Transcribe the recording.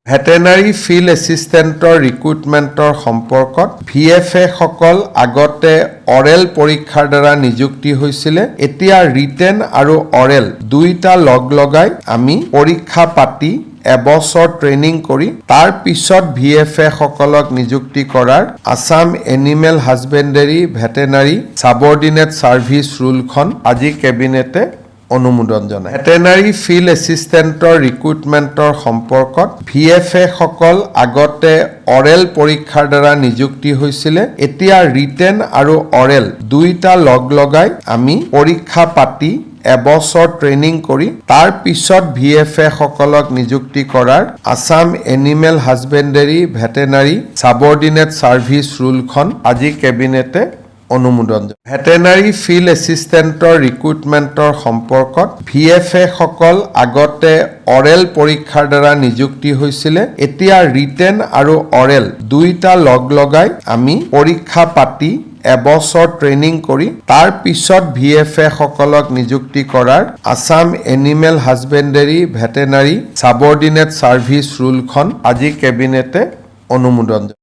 Veterinary field এছিষ্টেণ্টৰ ৰিক্ৰুটমেণ্টৰ সম্পৰ্কত VFA সকল আগতে অৰেল পৰীক্ষাৰ দ্বাৰা নিযুক্তি হৈছিলে। এতিয়া ৰিটেন আৰু অৰেল দুইটা লগাই আমি পৰীক্ষা পাতি এবছৰ ট্ৰেইনিং কৰি তাৰ পিছত VFA সকলক নিযুক্তি কৰাৰ আসাম এনিমেল হাজবেণ্ডাৰী ভেটেনাৰী সাবঅৰ্ডিনেট সাৰ্ভিস ৰুলখন আজি কেবিনেটে অনুমোদন জনায়। ভেটেনাৰী ফিল্ড এছিষ্টেণ্টৰ ৰিক্ৰুটমেণ্টৰ সম্পৰ্কত VFA সকল আগতে অৰেল পৰীক্ষাৰ দ্বাৰা নিযুক্তি হৈছিলে। এতিয়া ৰিটেন আৰু অৰেল দুইটা লগাই আমি পৰীক্ষা পাতি এবছৰ ট্ৰেইনিং কৰি তাৰ পিছত VFA সকলক নিযুক্তি কৰাৰ আসাম এনিমেল হাজবেণ্ডাৰী ভেটেনাৰী সাবঅৰ্ডিনেট সাৰ্ভিস ৰুলখন আজি কেবিনেটে অনুমোদন জনায়। ভেটেনাৰী ফিল্ড এছিষ্টেণ্টৰ ৰিক্ৰুটমেণ্টৰ সম্পৰ্কত VFA সকল আগতে অৰেল পৰীক্ষাৰ দ্বাৰা নিযুক্তি হৈছিলে। এতিয়া ৰিটেন আৰু অৰেল দুইটা লগাই আমি পৰীক্ষা পাতি এবছৰ ট্ৰেইনিং কৰি তাৰ পিছত VFA সকলক নিযুক্তি কৰাৰ আসাম এনিমেল হাজবেণ্ডাৰী ভেটেনাৰী সাবঅৰ্ডিনেট সাৰ্ভিস ৰুলখন আজি কেবিনেটে অনুমোদন জনায়।